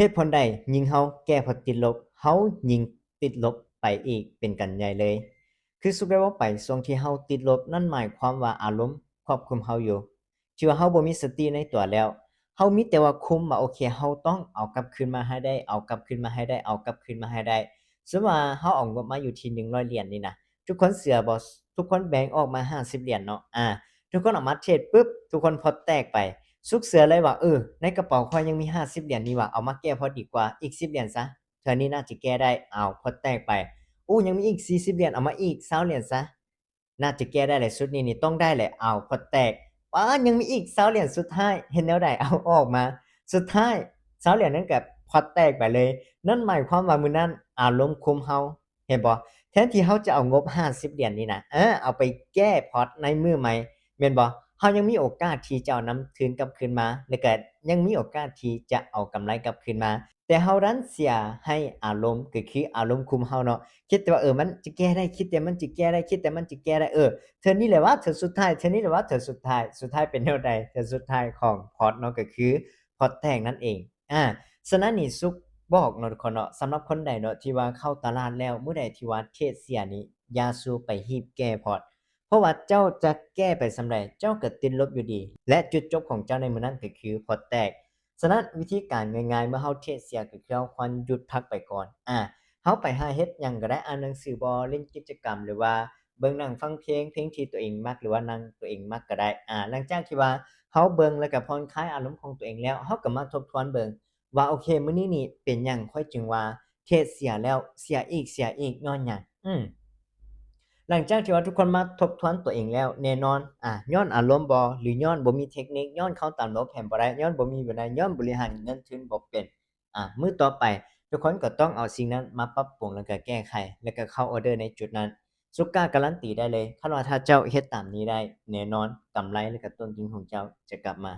เหตุผลใดยิ่งเฮาแก้พอติดลบเฮายิ่งติดลบไปอีกเป็นกันใหญ่เลยคือสุดแล้วาไปช่วงที่เฮาติดลบนั่นหมายความว่าอารมณ์ควบคุมเฮาอยู่ที่ว่าเฮาบ่มีสติในตัวแล้วเฮามีแต่ว่าคุมว่าโอเคเฮาต้องเอากลับคืนมาให้ได้เอากลับคืนมาให้ได้เอากลับคืนมาให้ได้สมมุติว่าเฮาเอางบมาอยู่ที่100เหรียญนี่นะทุกคนเชื่อบ่ทุกคนแบ่งออกมา50เหรียญเนาะทุกคนออกมาเทรดปุ๊บทุกคนพอร์ตแตกไปสุกเสือเลยว่าในกระเป๋าข้อยยังมี50เหรียญนี่หว่าเอามาแก้พอร์ตดีกว่าอีก10เหรียญซะเทื่อนี้น่าจะแก้ได้อ้าวพอร์ตแตกไปยังมีอีก40เหรียญเอามาอีก20เหรียญซะน่าจะแก้ได้แหละชุดนี้นี่ต้องได้แหละอ้าวพอร์ตแตกยังมีอีก20เหรียญสุดท้ายเฮ็ดแนวใดเอาออกมาสุดท้าย20เหรียญนั้นก็พอร์ตแตกไปเลยนั่นหมายความว่ามื้อนั้นอารมณ์คุมเฮาเห็นบ่แทนที่เฮาจะเอางบ50เหรียญนี่นะเอาไปแก้พอร์ตในมื้อใหม่แม่นบ่ เฮายังมีโอกาสที่จะเอานำคืนกลับคืนมาแล้วก็ยังมีโอกาสที่จะเอากำไรกลับคืนมาแต่เฮาดันเสียให้อารมณ์ก็คืออารมณ์คุมเฮาเนาะคิดแต่ว่ามันจะแก้ได้คิดแต่มันจะแก้ได้คิดแต่มันจะแก้ได้เทื่อนี้แหละวะเทื่อสุดท้ายเทื่อนี้แหละวะเทื่อสุดท้ายสุดท้ายเป็นแนวใดเทื่อสุดท้ายของพอร์ตเนาะก็คือพอร์ตแตกนั่นเองอาฉะนั้นนี่สุกบอกเนาะทุกคนเนาะสำหรับคนใดเนาะที่ว่าเข้าตลาดแล้วมื้อใดที่ว่าเทรดเสียนี่อย่าสู้ไปรีบแก้พอร์ต เพราะว่าเจ้าจะแก้ไปส่ำใดเจ้าก็ติดลบอยู่ดีและจุดจบของเจ้าในมื้อนั้นก็คือพอร์ตแตกฉะนั้นวิธีการง่ายๆเมื่อเราเทรดเสียก็คือเราควรหยุดพักไปก่อนเราไปหาเฮ็ดหยังก็ได้อ่านหนังสือบ่เล่นกิจกรรมหรือว่าเบิ่งหนังฟังเพลงที่ตัวเองมักหรือว่าหนังตัวเองมักก็ได้หลังจากที่ว่าเราเบิ่งแล้วก็ผ่อนคลายอารมณ์ของตัวเองแล้วเราก็มาทบทวนเบิ่งว่าโอเคมื้อนี้นี่เป็นหยังข้อยจึงว่าเทรดเสียแล้วเสียอีกย้อนหยังหลังจากที่ว่าทุกคนมาทบทวนตัวเองแล้วแน่นอนย้อนอารมณ์บ่หรือย้อนบ่มีเทคนิคย้อนเข้าตามระบบแผนบ่ได้ย้อนบ่มีวินัยย้อนบริหารเงินทุนบ่เป็นมื้อต่อไปทุกคนก็ต้องเอาสิ่งนั้นมาปรับปรุงแล้วก็แก้ไขแล้วก็เข้าออร์เดอร์ในจุดนั้นสุกล้าการันตีได้เลยคันว่าถ้าเจ้าเฮ็ดตามนี้ได้แน่นอนกำไรและก็ต้นทุนของเจ้าจะกลับมา